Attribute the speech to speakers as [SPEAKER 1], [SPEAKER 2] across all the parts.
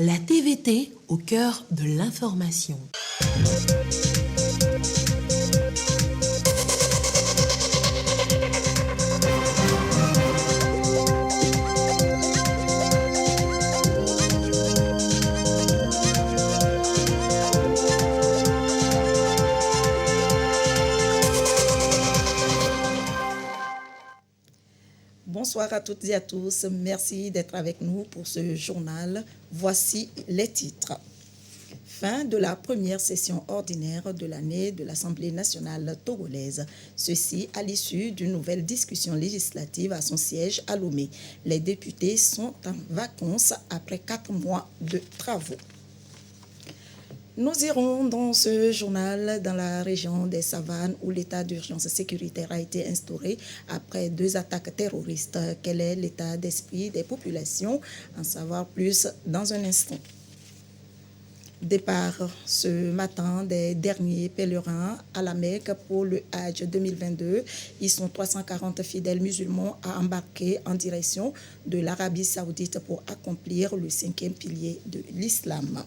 [SPEAKER 1] La TVT au cœur de l'information.
[SPEAKER 2] Bonsoir à toutes et à tous. Merci d'être avec nous pour ce journal. Voici les titres. Fin de la première session ordinaire de l'année de l'Assemblée nationale togolaise. Ceci à l'issue d'une nouvelle discussion législative à son siège à Lomé. Les députés sont en vacances après 4 mois de travaux. Nous irons dans ce journal dans la région des Savanes où l'état d'urgence sécuritaire a été instauré après 2 attaques terroristes. Quel est l'état d'esprit des populations? En savoir plus dans un instant. Départ ce matin des derniers pèlerins à la Mecque pour le Hajj 2022. Ils sont 340 fidèles musulmans à embarquer en direction de l'Arabie Saoudite pour accomplir le 5e pilier de l'islam.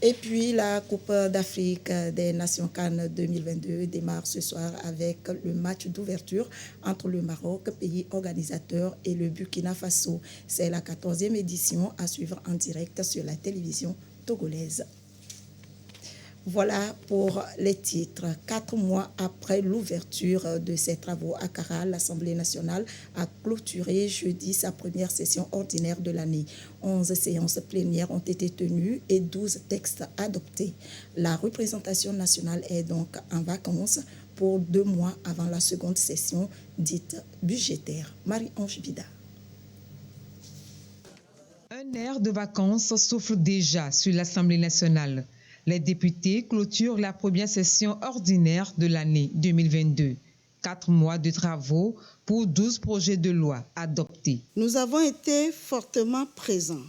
[SPEAKER 2] Et puis la Coupe d'Afrique des Nations CAN 2022 démarre ce soir avec le match d'ouverture entre le Maroc, pays organisateur, et le Burkina Faso. C'est la 14e édition à suivre en direct sur la télévision togolaise. Voilà pour les titres. 4 mois après l'ouverture de ses travaux à Accra, l'Assemblée nationale a clôturé jeudi sa première session ordinaire de l'année. 11 séances plénières ont été tenues et 12 textes adoptés. La représentation nationale est donc en vacances pour 2 mois avant la seconde session dite budgétaire. Marie-Ange Bida.
[SPEAKER 3] Un air de vacances souffle déjà sur l'Assemblée nationale. Les députés clôturent la première session ordinaire de l'année 2022. 4 mois de travaux pour 12 projets de loi adoptés.
[SPEAKER 4] Nous avons été fortement présents,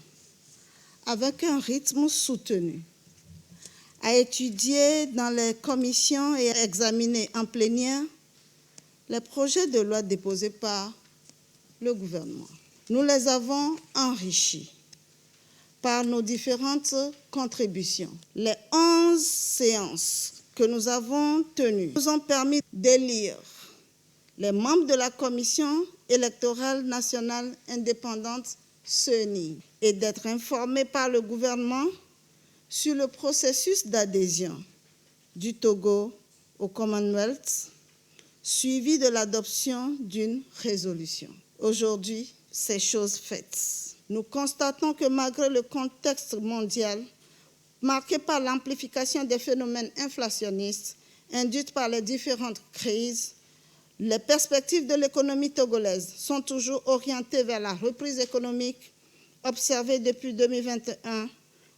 [SPEAKER 4] avec un rythme soutenu, à étudier dans les commissions et à examiner en plénière les projets de loi déposés par le gouvernement. Nous les avons enrichis par nos différentes contributions. Les 11 séances que nous avons tenues nous ont permis d'élire les membres de la Commission électorale nationale indépendante CENI et d'être informés par le gouvernement sur le processus d'adhésion du Togo au Commonwealth, suivi de l'adoption d'une résolution. Aujourd'hui, c'est chose faite. Nous constatons que malgré le contexte mondial marqué par l'amplification des phénomènes inflationnistes induites par les différentes crises, les perspectives de l'économie togolaise sont toujours orientées vers la reprise économique observée depuis 2021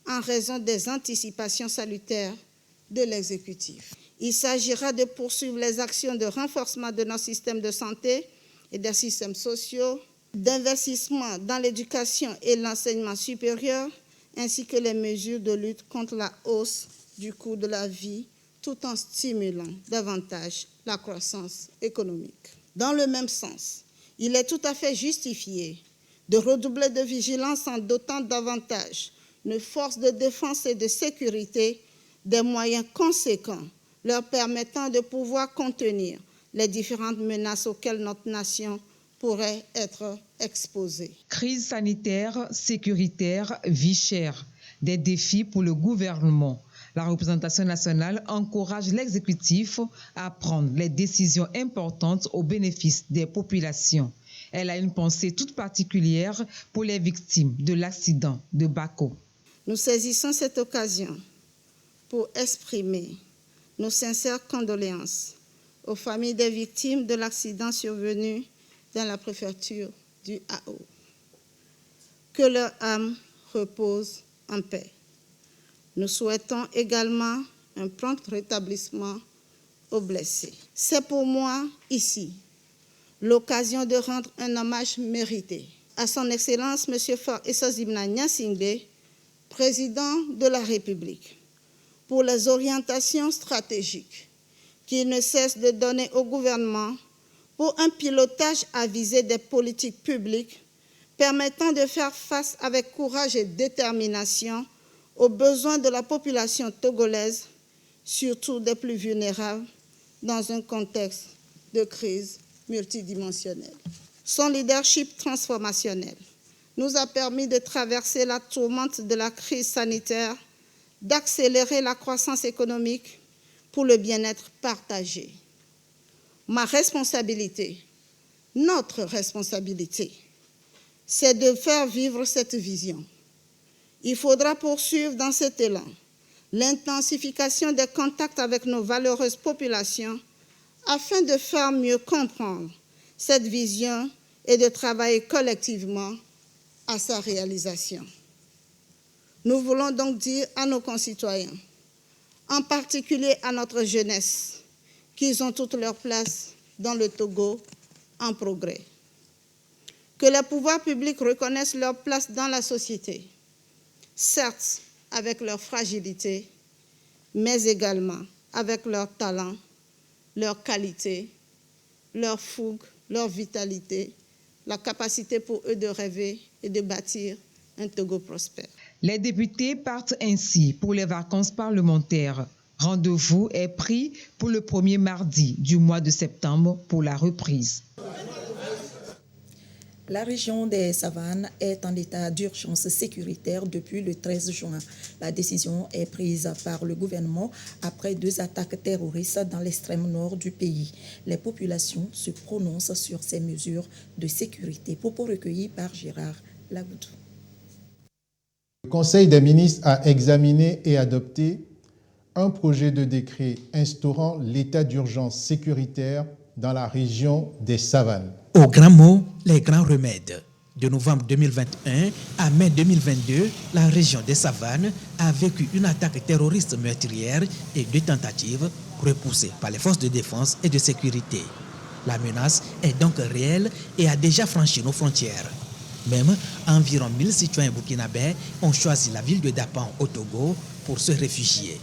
[SPEAKER 4] en raison des anticipations salutaires de l'exécutif. Il s'agira de poursuivre les actions de renforcement de nos systèmes de santé et des systèmes sociaux, d'investissement dans l'éducation et l'enseignement supérieur, ainsi que les mesures de lutte contre la hausse du coût de la vie, tout en stimulant davantage la croissance économique. Dans le même sens, il est tout à fait justifié de redoubler de vigilance en dotant davantage nos forces de défense et de sécurité des moyens conséquents leur permettant de pouvoir contenir les différentes menaces auxquelles notre nation pourrait être exposée.
[SPEAKER 3] Crise sanitaire, sécuritaire, vie chère, des défis pour le gouvernement. La représentation nationale encourage l'exécutif à prendre les décisions importantes au bénéfice des populations. Elle a une pensée toute particulière pour les victimes de l'accident de Bako.
[SPEAKER 4] Nous saisissons cette occasion pour exprimer nos sincères condoléances aux familles des victimes de l'accident survenu dans la préfecture du AO. Que leur âme repose en paix. Nous souhaitons également un prompt rétablissement aux blessés. C'est pour moi, ici, l'occasion de rendre un hommage mérité à son Excellence M. Faure Essozimna Gnassingbé, président de la République, pour les orientations stratégiques qu'il ne cesse de donner au gouvernement pour un pilotage avisé des politiques publiques permettant de faire face avec courage et détermination aux besoins de la population togolaise, surtout des plus vulnérables, dans un contexte de crise multidimensionnelle. Son leadership transformationnel nous a permis de traverser la tourmente de la crise sanitaire, d'accélérer la croissance économique pour le bien-être partagé. Ma responsabilité, notre responsabilité, c'est de faire vivre cette vision. Il faudra poursuivre dans cet élan l'intensification des contacts avec nos valeureuses populations afin de faire mieux comprendre cette vision et de travailler collectivement à sa réalisation. Nous voulons donc dire à nos concitoyens, en particulier à notre jeunesse, qu'ils ont toute leur place dans le Togo en progrès. Que les pouvoirs publics reconnaissent leur place dans la société, certes avec leur fragilité, mais également avec leur talent, leur qualité, leur fougue, leur vitalité, la capacité pour eux de rêver et de bâtir un Togo prospère.
[SPEAKER 3] Les députés partent ainsi pour les vacances parlementaires. Rendez-vous est pris pour le premier mardi du mois de septembre pour la reprise.
[SPEAKER 2] La région des Savanes est en état d'urgence sécuritaire depuis le 13 juin. La décision est prise par le gouvernement après 2 attaques terroristes dans l'extrême nord du pays. Les populations se prononcent sur ces mesures de sécurité. Propos recueillis par Gérard Lagoudou.
[SPEAKER 5] Le Conseil des ministres a examiné et adopté un projet de décret instaurant l'état d'urgence sécuritaire dans la région des Savanes.
[SPEAKER 6] Au grand mot, les grands remèdes. De novembre 2021 à mai 2022, la région des Savanes a vécu une attaque terroriste meurtrière et 2 tentatives repoussées par les forces de défense et de sécurité. La menace est donc réelle et a déjà franchi nos frontières. Même environ 1000 citoyens burkinabés ont choisi la ville de Dapan au Togo pour se réfugier.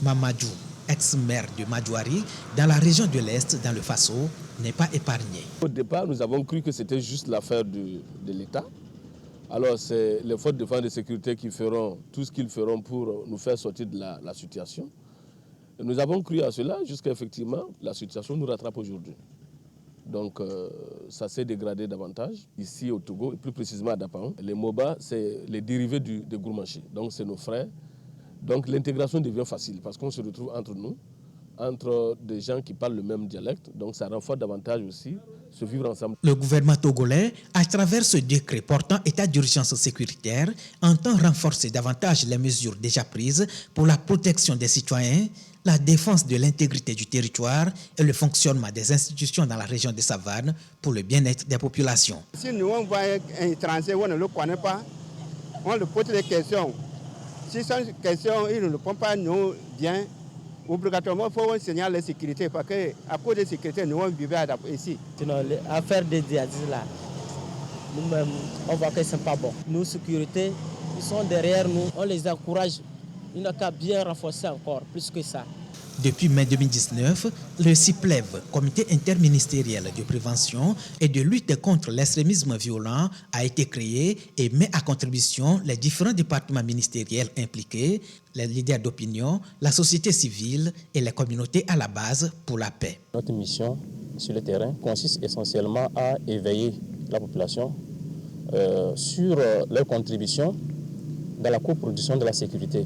[SPEAKER 6] Mamadou, ex-maire de Madouari, dans la région de l'Est, dans le Faso, n'est pas épargné.
[SPEAKER 7] Au départ, nous avons cru que c'était juste l'affaire de l'État. Alors, c'est les forces de défense et de sécurité qui feront tout ce qu'ils feront pour nous faire sortir de la situation. Et nous avons cru à cela jusqu'à effectivement la situation nous rattrape aujourd'hui. Donc, ça s'est dégradé davantage ici au Togo, et plus précisément à Dapan. Les MOBA, c'est les dérivés de Gourmanchi. Donc, c'est nos frères. Donc, l'intégration devient facile parce qu'on se retrouve entre nous, entre des gens qui parlent le même dialecte. Donc, ça renforce davantage aussi ce vivre ensemble.
[SPEAKER 6] Le gouvernement togolais, à travers ce décret portant état d'urgence sécuritaire, entend renforcer davantage les mesures déjà prises pour la protection des citoyens, la défense de l'intégrité du territoire et le fonctionnement des institutions dans la région des Savanes pour le bien-être des populations.
[SPEAKER 8] Si nous on voit un étranger, on ne le connaît pas, on lui pose des questions. Si ces questions, il ne répond pas nous bien, obligatoirement, il faut signaler la sécurité parce qu'à cause de la sécurité, nous on vivait ici.
[SPEAKER 9] Sinon, l'affaire des djihadistes là, nous-mêmes, on voit que ce n'est pas bon. Nos sécurités, ils sont derrière nous, on les encourage. Il n'a qu'à bien renforcer encore, plus que ça.
[SPEAKER 6] Depuis mai 2019, le CIPLEV, Comité interministériel de prévention et de lutte contre l'extrémisme violent, a été créé et met à contribution les différents départements ministériels impliqués, les leaders d'opinion, la société civile et les communautés à la base pour la paix.
[SPEAKER 10] Notre mission sur le terrain consiste essentiellement à éveiller la population sur leur contribution dans la coproduction de la sécurité.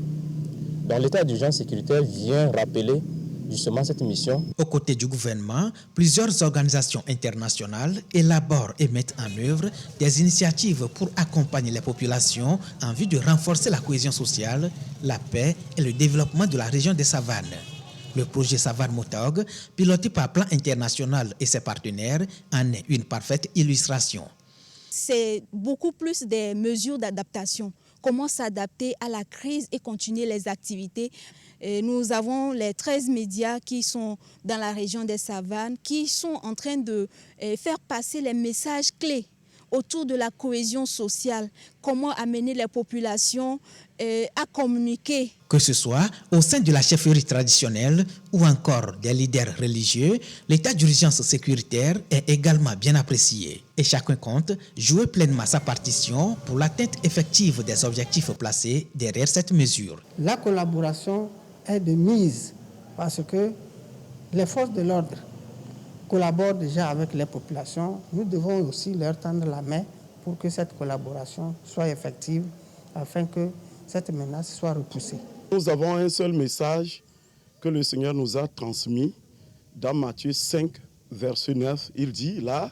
[SPEAKER 10] Donc l'état d'urgence sécuritaire vient rappeler justement cette mission.
[SPEAKER 6] Aux côtés du gouvernement, plusieurs organisations internationales élaborent et mettent en œuvre des initiatives pour accompagner les populations en vue de renforcer la cohésion sociale, la paix et le développement de la région des Savanes. Le projet Savane Motog, piloté par Plan International et ses partenaires, en est une parfaite illustration.
[SPEAKER 11] C'est beaucoup plus des mesures d'adaptation. Comment s'adapter à la crise et continuer les activités. Et nous avons les 13 médias qui sont dans la région des Savanes, qui sont en train de faire passer les messages clés autour de la cohésion sociale, comment amener les populations à communiquer.
[SPEAKER 6] Que ce soit au sein de la chefferie traditionnelle ou encore des leaders religieux, l'état d'urgence sécuritaire est également bien apprécié et chacun compte jouer pleinement sa partition pour l'atteinte effective des objectifs placés derrière cette mesure.
[SPEAKER 12] La collaboration est de mise parce que les forces de l'ordre collaborent déjà avec les populations. Nous devons aussi leur tendre la main pour que cette collaboration soit effective afin que cette menace soit repoussée.
[SPEAKER 13] Nous avons un seul message que le Seigneur nous a transmis dans Matthieu 5, verset 9. Il dit là,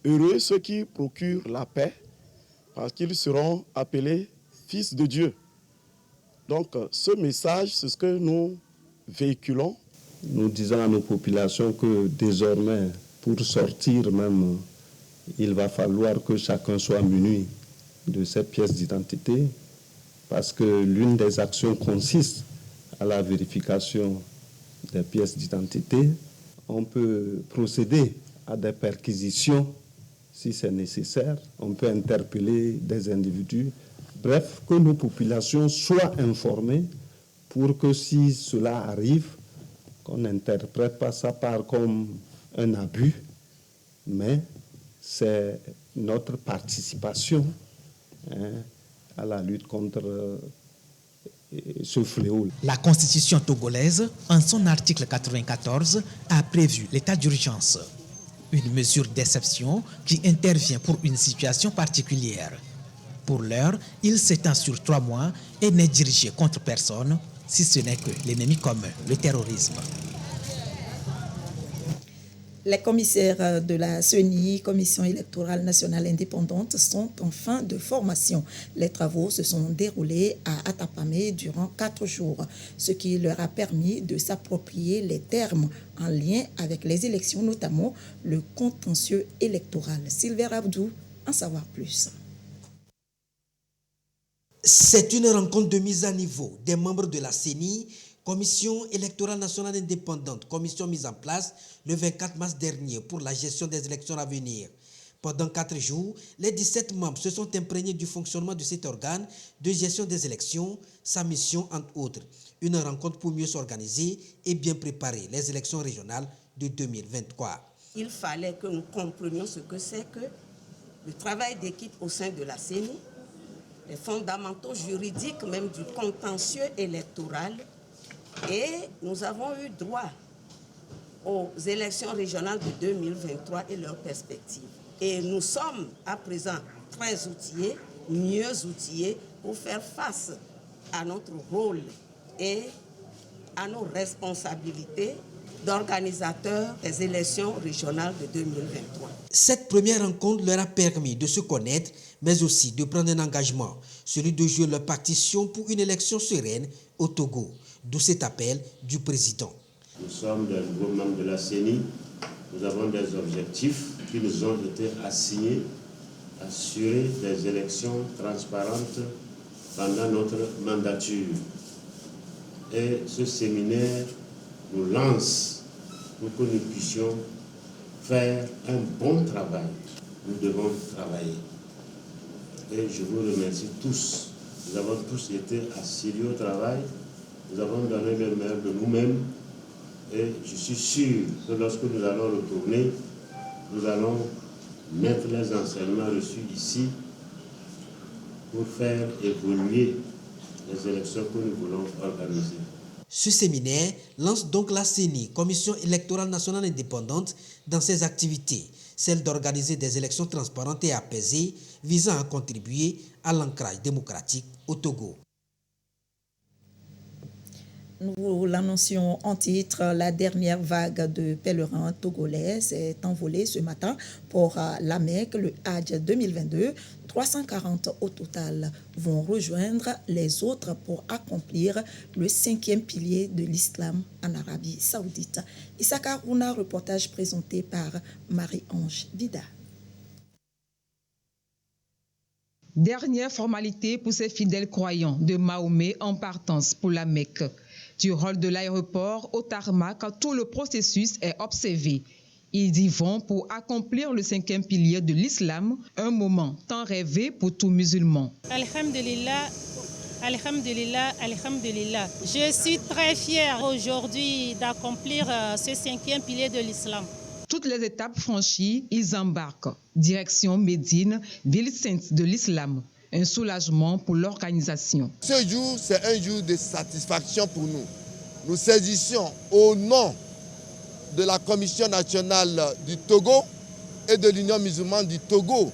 [SPEAKER 13] heureux ceux qui procurent la paix, parce qu'ils seront appelés fils de Dieu. Donc ce message, c'est ce que nous véhiculons.
[SPEAKER 14] Nous disons à nos populations que désormais, pour sortir même, il va falloir que chacun soit muni de ses pièces d'identité, parce que l'une des actions consiste à la vérification des pièces d'identité. On peut procéder à des perquisitions si c'est nécessaire. On peut interpeller des individus. Bref, que nos populations soient informées pour que si cela arrive, qu'on n'interprète pas ça comme un abus, mais c'est notre participation à la lutte contre ce fléau.
[SPEAKER 6] La Constitution togolaise, en son article 94, a prévu l'état d'urgence, une mesure d'exception qui intervient pour une situation particulière. Pour l'heure, il s'étend sur 3 mois et n'est dirigé contre personne, si ce n'est que l'ennemi commun, le terrorisme.
[SPEAKER 2] Les commissaires de la CENI, Commission électorale nationale indépendante, sont en fin de formation. Les travaux se sont déroulés à Atapamé durant 4 jours, ce qui leur a permis de s'approprier les termes en lien avec les élections, notamment le contentieux électoral. Sylvain Abdou, en savoir plus.
[SPEAKER 15] C'est une rencontre de mise à niveau des membres de la CENI, Commission électorale nationale indépendante, commission mise en place le 24 mars dernier pour la gestion des élections à venir. Pendant 4 jours, les 17 membres se sont imprégnés du fonctionnement de cet organe de gestion des élections, sa mission entre autres. Une rencontre pour mieux s'organiser et bien préparer les élections régionales de 2023.
[SPEAKER 16] Il fallait que nous comprenions ce que c'est que le travail d'équipe au sein de la CENI, les fondamentaux juridiques même du contentieux électoral. Et nous avons eu droit aux élections régionales de 2023 et leurs perspectives. Et nous sommes à présent très outillés, mieux outillés pour faire face à notre rôle et à nos responsabilités d'organisateurs des élections régionales de 2023.
[SPEAKER 15] Cette première rencontre leur a permis de se connaître, mais aussi de prendre un engagement, celui de jouer leur partition pour une élection sereine au Togo, d'où cet appel du président.
[SPEAKER 17] Nous sommes des nouveaux membres de la CENI, nous avons des objectifs qui nous ont été assignés, assurer des élections transparentes pendant notre mandature. Et ce séminaire nous lance pour que nous puissions faire un bon travail. Nous devons travailler. Et je vous remercie tous. Nous avons tous été assidus au travail. Nous avons donné le meilleur de nous-mêmes. Et je suis sûr que lorsque nous allons retourner, nous allons mettre les enseignements reçus ici pour faire évoluer les élections que nous voulons organiser.
[SPEAKER 15] Ce séminaire lance donc la CENI, Commission électorale nationale indépendante, dans ses activités, celle d'organiser des élections transparentes et apaisées visant à contribuer à l'ancrage démocratique au Togo.
[SPEAKER 2] Nous l'annoncions en titre, la dernière vague de pèlerins togolais s'est envolée ce matin pour la Mecque, le Hajj 2022. 340 au total vont rejoindre les autres pour accomplir le 5e pilier de l'islam en Arabie Saoudite. Issa Harouna, reportage présenté par Marie-Ange Vida.
[SPEAKER 3] Dernière formalité pour ces fidèles croyants de Mahomet en partance pour la Mecque. Du hall de l'aéroport au tarmac, tout le processus est observé. Ils y vont pour accomplir le 5e pilier de l'islam, un moment tant rêvé pour tout musulman.
[SPEAKER 18] Alhamdulillah, alhamdulillah, alhamdulillah. Je suis très fière aujourd'hui d'accomplir ce 5e pilier de l'islam.
[SPEAKER 3] Toutes les étapes franchies, ils embarquent. Direction Médine, ville sainte de l'islam. Un soulagement pour l'organisation.
[SPEAKER 19] Ce jour, c'est un jour de satisfaction pour nous. Nous saisissons au nom de la Commission nationale du Togo et de l'Union musulmane du Togo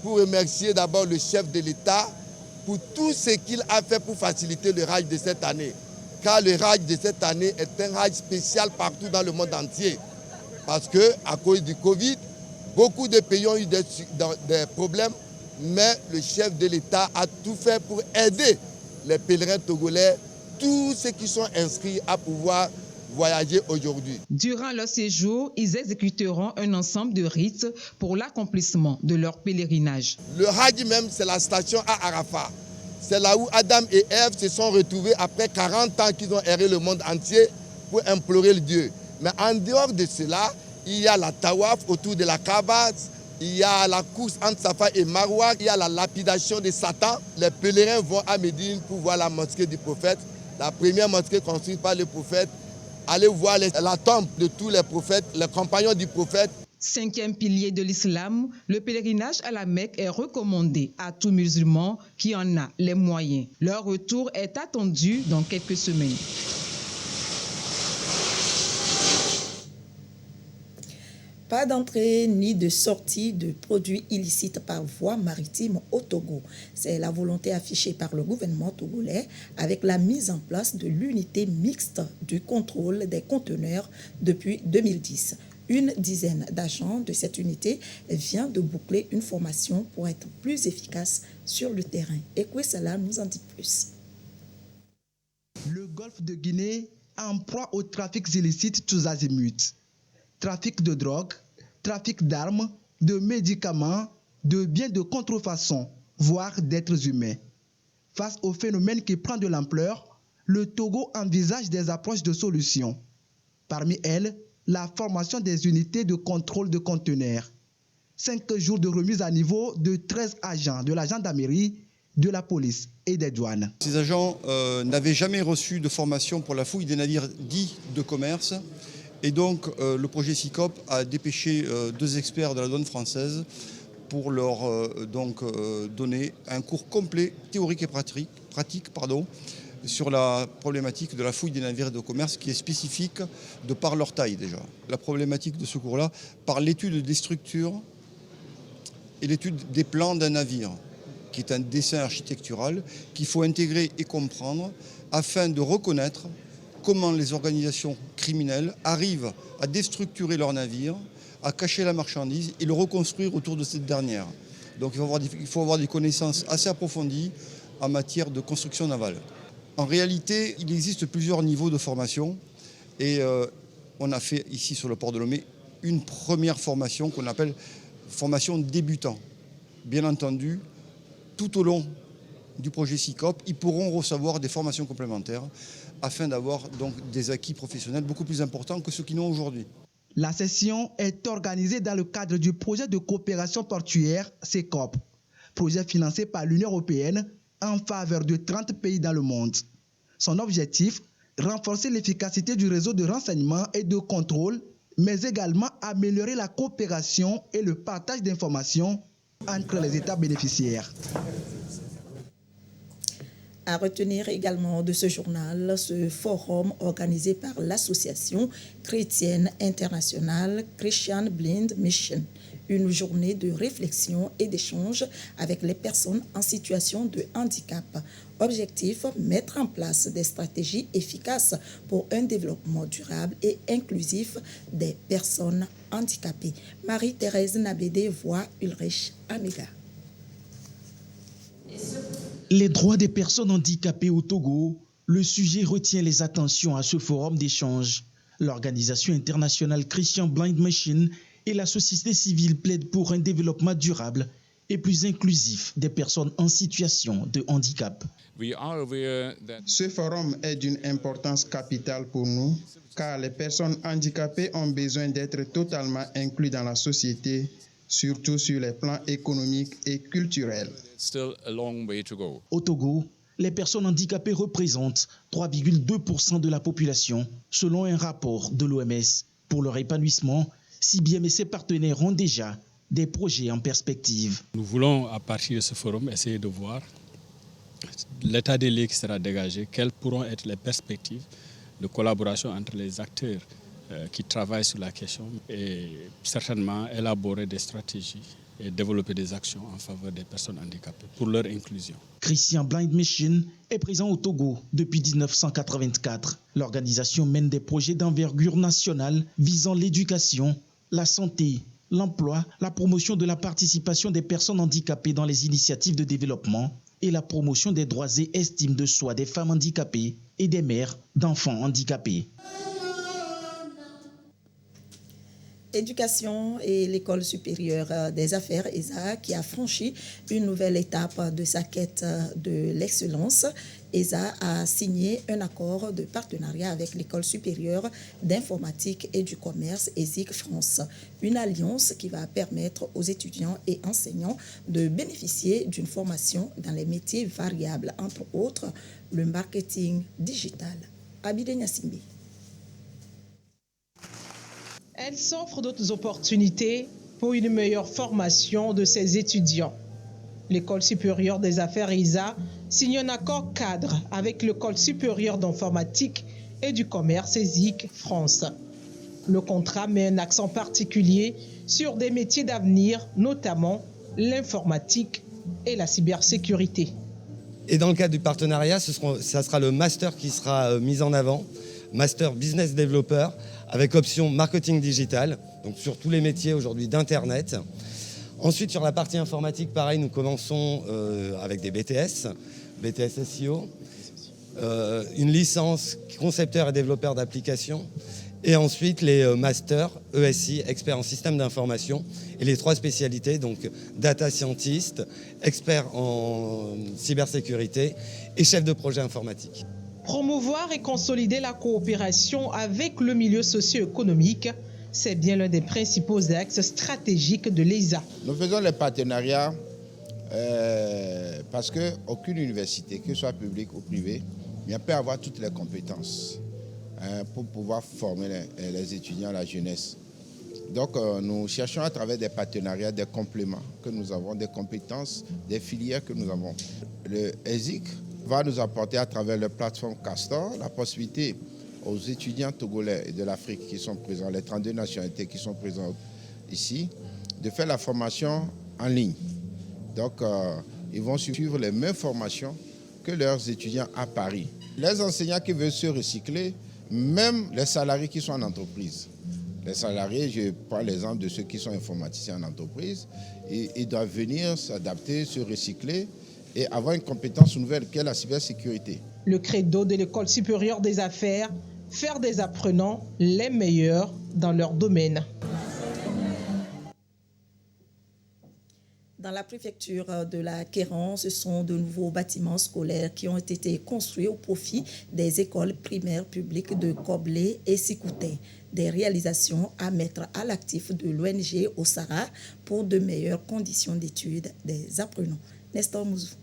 [SPEAKER 19] pour remercier d'abord le chef de l'État pour tout ce qu'il a fait pour faciliter le Hajj de cette année. Car le Hajj de cette année est un Hajj spécial partout dans le monde entier. Parce qu'à cause du Covid, beaucoup de pays ont eu des problèmes, mais le chef de l'État a tout fait pour aider les pèlerins togolais, tous ceux qui sont inscrits à pouvoir voyager aujourd'hui.
[SPEAKER 3] Durant leur séjour, ils exécuteront un ensemble de rites pour l'accomplissement de leur pèlerinage.
[SPEAKER 19] Le Hajj même, c'est la station à Arafat. C'est là où Adam et Ève se sont retrouvés après 40 ans qu'ils ont erré le monde entier pour implorer le Dieu. Mais en dehors de cela, il y a la tawaf autour de la Kaaba, il y a la course entre Safa et Marwa, il y a la lapidation de Satan. Les pèlerins vont à Médine pour voir la mosquée du prophète, la première mosquée construite par le prophète. Allez voir la tombe de tous les prophètes, les compagnons du prophète.
[SPEAKER 3] 5e pilier de l'islam, le pèlerinage à la Mecque est recommandé à tout musulman qui en a les moyens. Leur retour est attendu dans quelques semaines.
[SPEAKER 2] Pas d'entrée ni de sortie de produits illicites par voie maritime au Togo. C'est la volonté affichée par le gouvernement togolais avec la mise en place de l'unité mixte du contrôle des conteneurs depuis 2010. Une dizaine d'agents de cette unité vient de boucler une formation pour être plus efficace sur le terrain. Ekwesala nous en dit plus.
[SPEAKER 20] Le golfe de Guinée en proie aux trafics illicites tous azimuts. Trafic de drogue, trafic d'armes, de médicaments, de biens de contrefaçon, voire d'êtres humains. Face au phénomène qui prend de l'ampleur, le Togo envisage des approches de solutions. Parmi elles, la formation des unités de contrôle de conteneurs. 5 jours de remise à niveau de 13 agents de la gendarmerie, de la police et des douanes.
[SPEAKER 21] Ces agents n'avaient jamais reçu de formation pour la fouille des navires dits de commerce. Et donc, le projet SICOP a dépêché 2 experts de la douane française pour leur donner un cours complet, théorique et pratique sur la problématique de la fouille des navires de commerce qui est spécifique de par leur taille déjà. La problématique de ce cours-là, par l'étude des structures et l'étude des plans d'un navire, qui est un dessin architectural qu'il faut intégrer et comprendre afin de reconnaître comment les organisations criminelles arrivent à déstructurer leur navire, à cacher la marchandise et le reconstruire autour de cette dernière. Donc il faut avoir des connaissances assez approfondies en matière de construction navale. En réalité, il existe plusieurs niveaux de formation et on a fait ici sur le port de Lomé une première formation qu'on appelle formation débutant. Bien entendu, tout au long du projet SICOP, ils pourront recevoir des formations complémentaires afin d'avoir donc des acquis professionnels beaucoup plus importants que ceux qu'ils n'ont aujourd'hui.
[SPEAKER 20] La session est organisée dans le cadre du projet de coopération portuaire SECOP, projet financé par l'Union européenne en faveur de 30 pays dans le monde. Son objectif, renforcer l'efficacité du réseau de renseignement et de contrôle, mais également améliorer la coopération et le partage d'informations entre les États bénéficiaires.
[SPEAKER 2] À retenir également de ce journal, ce forum organisé par l'association chrétienne internationale Christian Blind Mission. Une journée de réflexion et d'échange avec les personnes en situation de handicap. Objectif, mettre en place des stratégies efficaces pour un développement durable et inclusif des personnes handicapées. Marie-Thérèse Nabédé voit Ulrich Amega.
[SPEAKER 22] Les droits des personnes handicapées au Togo, le sujet retient les attentions à ce forum d'échange. L'organisation internationale Christian Blind Mission et la société civile plaident pour un développement durable et plus inclusif des personnes en situation de handicap.
[SPEAKER 23] Ce forum est d'une importance capitale pour nous
[SPEAKER 1] car les personnes handicapées ont besoin d'être totalement incluses dans la société, surtout sur les plans économiques et culturels.
[SPEAKER 22] Au Togo, les personnes handicapées représentent 3,2% de la population, selon un rapport de l'OMS. Pour leur épanouissement, CIBIEM et ses partenaires ont déjà des projets en perspective.
[SPEAKER 4] Nous voulons, à partir de ce forum, essayer de voir l'état des lieux qui sera dégagé, quelles pourront être les perspectives de collaboration entre les acteurs qui travaillent sur la question et certainement élaborer des stratégies et développer des actions en faveur des personnes handicapées pour leur inclusion.
[SPEAKER 22] Christian Blind Machine est présent au Togo depuis 1984. L'organisation mène des projets d'envergure nationale visant l'éducation, la santé, l'emploi, la promotion de la participation des personnes handicapées dans les initiatives de développement et la promotion des droits et estime de soi des femmes handicapées et des mères d'enfants handicapés.
[SPEAKER 2] Éducation et l'École supérieure des affaires, ESA, qui a franchi une nouvelle étape de sa quête de l'excellence. ESA a signé un accord de partenariat avec l'École supérieure d'informatique et du commerce, ESIC France, une alliance qui va permettre aux étudiants et enseignants de bénéficier d'une formation dans les métiers variables, entre autres le marketing digital. Abide Nyassimbi.
[SPEAKER 23] Elle s'offre d'autres opportunités pour une meilleure formation de ses étudiants. L'École supérieure des affaires ESA signe un accord cadre avec l'École supérieure d'informatique et du commerce ESIC France. Le contrat met un accent particulier sur des métiers d'avenir, notamment l'informatique et la cybersécurité.
[SPEAKER 24] Et dans le cadre du partenariat, ça sera le master qui sera mis en avant, Master Business Developer, avec option marketing digital, donc sur tous les métiers aujourd'hui d'Internet. Ensuite, sur la partie informatique, pareil, nous commençons avec des BTS SEO, une licence concepteur et développeur d'applications, et ensuite les masters ESI, expert en système d'information, et les 3 spécialités, donc data scientist, expert en cybersécurité et chef de projet informatique.
[SPEAKER 23] Promouvoir et consolider la coopération avec le milieu socio-économique, c'est bien l'un des principaux axes stratégiques de l'ESA.
[SPEAKER 25] Nous faisons les partenariats parce qu'aucune université, que ce soit publique ou privée, peut avoir toutes les compétences pour pouvoir former les étudiants, la jeunesse. Donc nous cherchons à travers des partenariats, des compléments que nous avons, des compétences, des filières que nous avons. Le ESIC va nous apporter à travers la plateforme Castor la possibilité aux étudiants togolais et de l'Afrique qui sont présents, les 32 nationalités qui sont présentes ici, de faire la formation en ligne. Donc, ils vont suivre les mêmes formations que leurs étudiants à Paris. Les enseignants qui veulent se recycler, même les salariés qui sont en entreprise. Les salariés, je prends l'exemple de ceux qui sont informaticiens en entreprise, ils doivent venir s'adapter, se recycler et avoir une compétence nouvelle qu'est la cybersécurité.
[SPEAKER 23] Le credo de l'École supérieure des affaires, faire des apprenants les meilleurs dans leur domaine.
[SPEAKER 2] Dans la préfecture de la Kéran, ce sont de nouveaux bâtiments scolaires qui ont été construits au profit des écoles primaires publiques de Koblé et Sikouté. Des réalisations à mettre à l'actif de l'ONG Osara pour de meilleures conditions d'études des apprenants. Nestor Mouzou.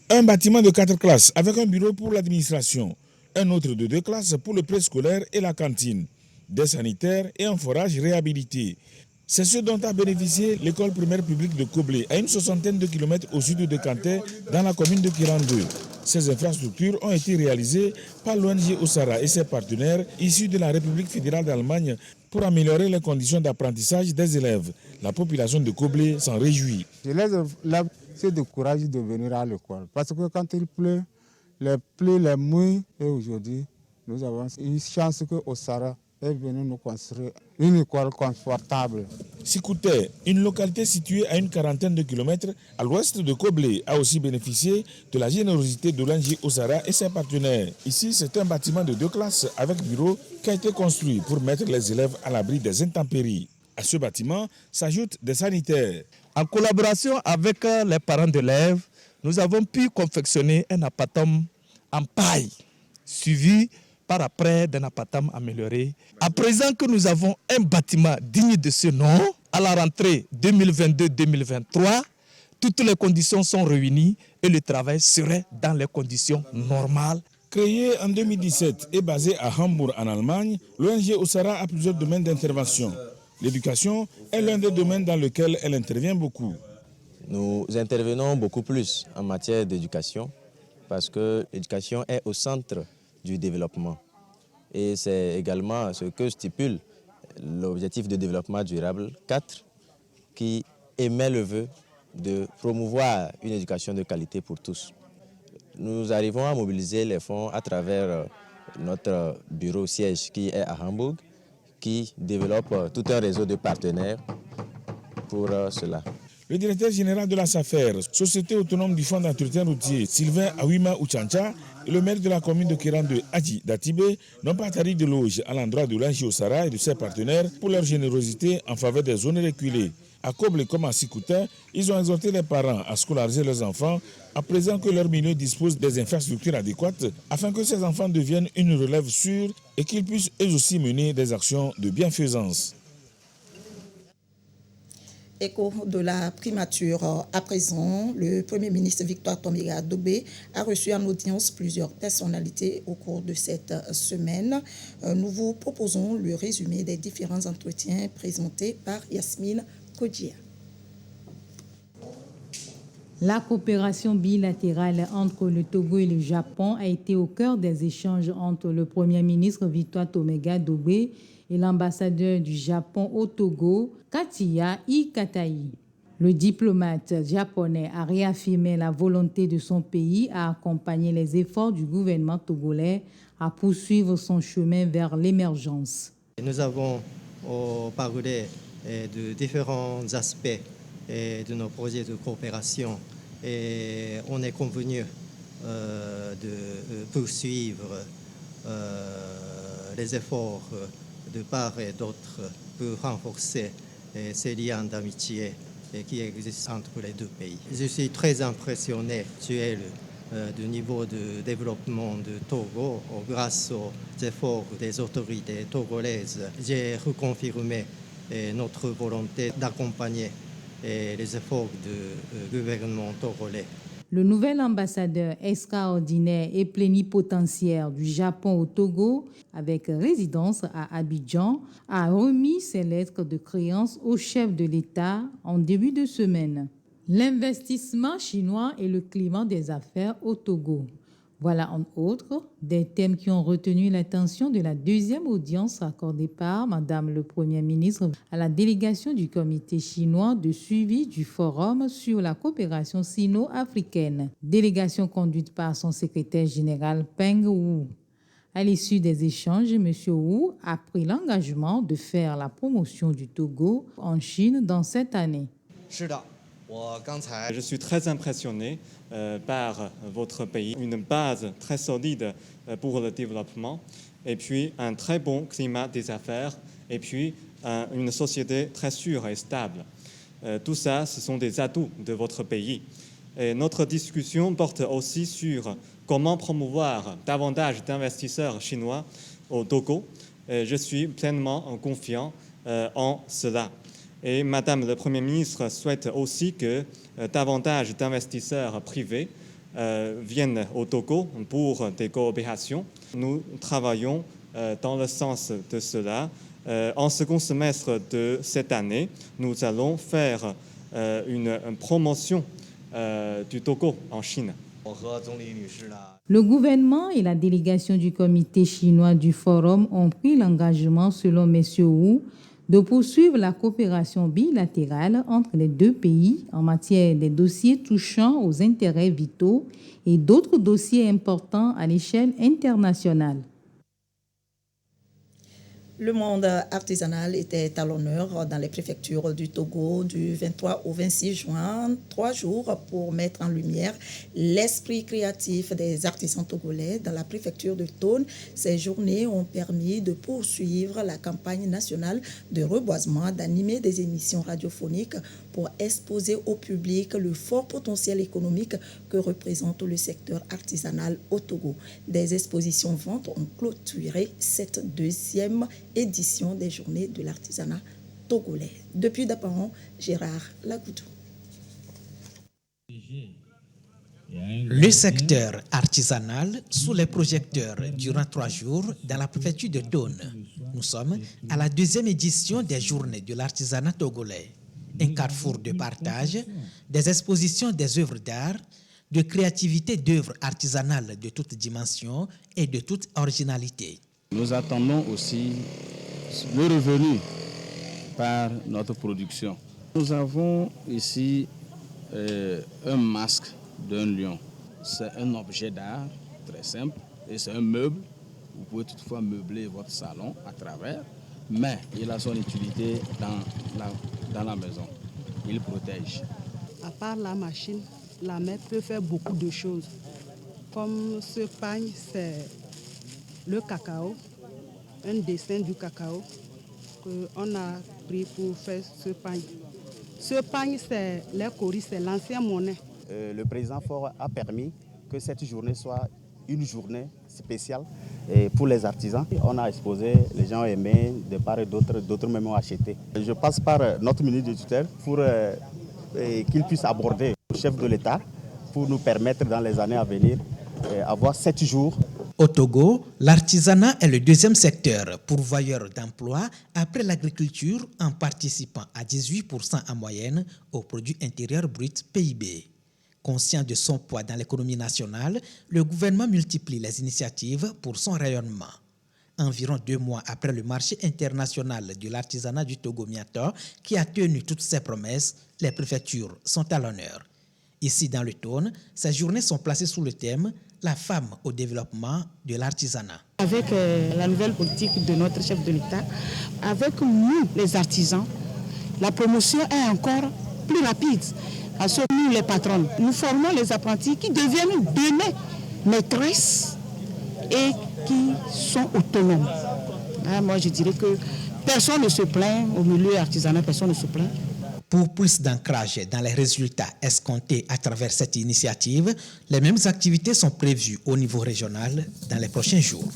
[SPEAKER 26] Un bâtiment de 4 classes avec un bureau pour l'administration, un autre de 2 classes pour le préscolaire et la cantine, des sanitaires et un forage réhabilité. C'est ce dont a bénéficié l'école primaire publique de Koblé, à une 60aine de kilomètres au sud de Kanté, dans la commune de Kiran 2. Ces infrastructures ont été réalisées par l'ONG Osara et ses partenaires issus de la République fédérale d'Allemagne pour améliorer les conditions d'apprentissage des élèves. La population de Koblé s'en réjouit.
[SPEAKER 27] Je les élèves se découragent de venir à l'école parce que quand il pleut, les mouilles, et aujourd'hui, nous avons une chance que Osara est venu nous construire une école confortable.
[SPEAKER 26] Sikouté, une localité située à une 40aine de kilomètres à l'ouest de Koblé, a aussi bénéficié de la générosité de l'ONG Osara et ses partenaires. Ici, c'est un bâtiment de 2 classes avec bureau qui a été construit pour mettre les élèves à l'abri des intempéries. À ce bâtiment s'ajoutent des sanitaires.
[SPEAKER 28] En collaboration avec les parents d'élèves, nous avons pu confectionner un appartement en paille suivi par après d'un apatam amélioré. À présent que nous avons un bâtiment digne de ce nom, à la rentrée 2022-2023, toutes les conditions sont réunies et le travail serait dans les conditions normales.
[SPEAKER 26] Créé en 2017 et basé à Hambourg en Allemagne, l'ONG Osara a plusieurs domaines d'intervention. L'éducation est l'un des domaines dans lesquels elle intervient beaucoup.
[SPEAKER 5] Nous intervenons beaucoup plus en matière d'éducation parce que l'éducation est au centre du développement. Et c'est également ce que stipule l'objectif de développement durable 4 qui émet le vœu de promouvoir une éducation de qualité pour tous. Nous arrivons à mobiliser les fonds à travers notre bureau siège qui est à Hambourg, qui développe tout un réseau de partenaires pour cela.
[SPEAKER 26] Le directeur général de la SAFER, Société autonome du Fonds d'entretien routier, Sylvain Awima Ouchancha, et le maire de la commune de Kéran-2, Adji Datibé, n'ont pas tari de loge à l'endroit de l'ONG Osara et de ses partenaires pour leur générosité en faveur des zones reculées. À Koble comme à Sikouta, ils ont exhorté les parents à scolariser leurs enfants à présent que leur milieu dispose des infrastructures adéquates afin que ces enfants deviennent une relève sûre et qu'ils puissent eux aussi mener des actions de bienfaisance.
[SPEAKER 2] Écho de la primature. À présent, le Premier ministre Victoire Toméga Dobé a reçu en audience plusieurs personnalités au cours de cette semaine. Nous vous proposons le résumé des différents entretiens présentés par Yasmine Kodjia.
[SPEAKER 7] La coopération bilatérale entre le Togo et le Japon a été au cœur des échanges entre le Premier ministre Victoire Toméga Dobé et l'ambassadeur du Japon au Togo, Katiya Ikatai. Le diplomate japonais a réaffirmé la volonté de son pays à accompagner les efforts du gouvernement togolais à poursuivre son chemin vers l'émergence.
[SPEAKER 8] Nous avons parlé de différents aspects de nos projets de coopération et on est convenu de poursuivre les efforts de part et d'autre pour renforcer ces liens d'amitié qui existent entre les deux pays. Je suis très impressionné du niveau de développement de Togo grâce aux efforts des autorités togolaises. J'ai reconfirmé notre volonté d'accompagner les efforts du gouvernement togolais.
[SPEAKER 7] Le nouvel ambassadeur extraordinaire et plénipotentiaire du Japon au Togo, avec résidence à Abidjan, a remis ses lettres de créance au chef de l'État en début de semaine. L'investissement chinois et le climat des affaires au Togo. Voilà, entre autres, des thèmes qui ont retenu l'attention de la deuxième audience accordée par Madame le Premier ministre à la délégation du comité chinois de suivi du Forum sur la coopération sino-africaine, délégation conduite par son secrétaire général Peng Wu. À l'issue des échanges, M. Wu a pris l'engagement de faire la promotion du Togo en Chine dans cette année.
[SPEAKER 9] Je suis très impressionné par votre pays, une base très solide pour le développement, et puis un très bon climat des affaires, et puis une société très sûre et stable. Tout ça, ce sont des atouts de votre pays. Et notre discussion porte aussi sur comment promouvoir davantage d'investisseurs chinois au Togo. Je suis pleinement confiant en cela. Et Madame le Premier ministre souhaite aussi que davantage d'investisseurs privés viennent au Togo pour des coopérations. Nous travaillons dans le sens de cela. En second semestre de cette année, nous allons faire une promotion du Togo en Chine.
[SPEAKER 7] Le gouvernement et la délégation du comité chinois du Forum ont pris l'engagement, selon M. Wu, de poursuivre la coopération bilatérale entre les deux pays en matière des dossiers touchant aux intérêts vitaux et d'autres dossiers importants à l'échelle internationale.
[SPEAKER 2] Le monde artisanal était à l'honneur dans les préfectures du Togo du 23 au 26 juin, 3 jours pour mettre en lumière l'esprit créatif des artisans togolais dans la préfecture de Thone. Ces journées ont permis de poursuivre la campagne nationale de reboisement, d'animer des émissions radiophoniques pour exposer au public le fort potentiel économique que représente le secteur artisanal au Togo. Des expositions ventes ont clôturé cette deuxième édition des Journées de l'artisanat togolais. Depuis Daparon, Gérard Lagoudou.
[SPEAKER 6] Le secteur artisanal sous les projecteurs durant 3 jours dans la préfecture de Thone. Nous sommes à la deuxième édition des Journées de l'artisanat togolais. Un carrefour de partage, des expositions des œuvres d'art, de créativité d'œuvres artisanales de toutes dimensions et de toute originalité.
[SPEAKER 10] Nous attendons aussi le revenu par notre production. Nous avons ici un masque d'un lion. C'est un objet d'art très simple et c'est un meuble. Vous pouvez toutefois meubler votre salon à travers, mais il a son utilité dans la maison. Il protège.
[SPEAKER 11] À part la machine, la main peut faire beaucoup de choses. Comme ce pagne, c'est le cacao, un dessin du cacao qu'on a pris pour faire ce pagne. Ce pagne, c'est les coris, c'est l'ancienne monnaie.
[SPEAKER 12] Le président Faure a permis que cette journée soit une journée spéciale pour les artisans. On a exposé, les gens ont aimé, de part et d'autres même ont acheté. Je passe par notre ministre de tutelle pour qu'il puisse aborder le chef de l'État pour nous permettre dans les années à venir avoir 7 jours.
[SPEAKER 6] Au Togo, l'artisanat est le deuxième secteur pourvoyeur d'emplois après l'agriculture en participant à 18% en moyenne au produit intérieur brut PIB. Conscient de son poids dans l'économie nationale, le gouvernement multiplie les initiatives pour son rayonnement. Environ 2 mois après le marché international de l'artisanat du Togo Miator, qui a tenu toutes ses promesses, les préfectures sont à l'honneur. Ici dans le Thone, ces journées sont placées sous le thème « La femme au développement de l'artisanat ».
[SPEAKER 11] Avec la nouvelle politique de notre chef de l'État, avec nous les artisans, la promotion est encore plus rapide. Parce que nous, les patrons, nous formons les apprentis qui deviennent demain maîtresses et qui sont autonomes. Moi, je dirais que personne ne se plaint au milieu artisanal, personne ne se plaint.
[SPEAKER 6] Pour plus d'ancrage dans les résultats escomptés à travers cette initiative, les mêmes activités sont prévues au niveau régional dans les prochains jours.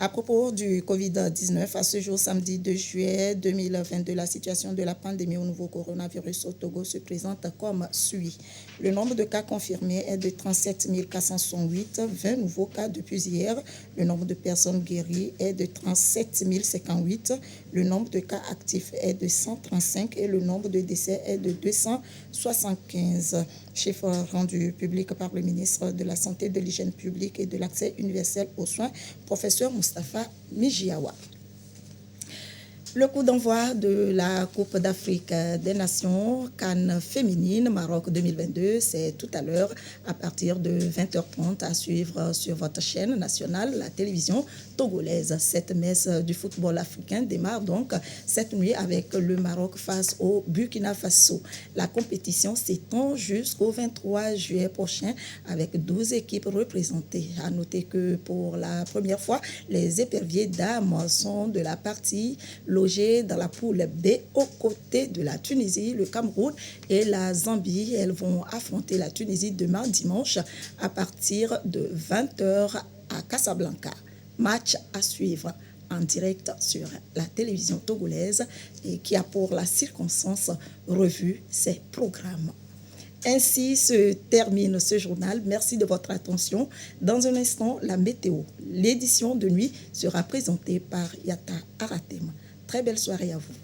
[SPEAKER 2] À propos du Covid-19, à ce jour, samedi 2 juillet 2022, la situation de la pandémie au nouveau coronavirus au Togo se présente comme suit. Le nombre de cas confirmés est de 37 468, 20 nouveaux cas depuis hier. Le nombre de personnes guéries est de 37 058. Le nombre de cas actifs est de 135 et le nombre de décès est de 275. Chiffre rendu public par le ministre de la Santé, de l'Hygiène publique et de l'Accès universel aux soins, professeur Moustapha Mijiawa. Le coup d'envoi de la Coupe d'Afrique des Nations CAN féminine Maroc 2022, c'est tout à l'heure à partir de 20h30 à suivre sur votre chaîne nationale, la télévision togolaise. Cette messe du football africain démarre donc cette nuit avec le Maroc face au Burkina Faso. La compétition s'étend jusqu'au 23 juillet prochain avec 12 équipes représentées. À noter que pour la première fois, les éperviers dames sont de la partie logées dans la poule B aux côtés de la Tunisie, le Cameroun et la Zambie. Elles vont affronter la Tunisie demain dimanche à partir de 20h à Casablanca. Match à suivre en direct sur la télévision togolaise et qui a pour la circonstance revu ses programmes. Ainsi se termine ce journal. Merci de votre attention. Dans un instant, la météo. L'édition de nuit sera présentée par Yata Aratem. Très belle soirée à vous.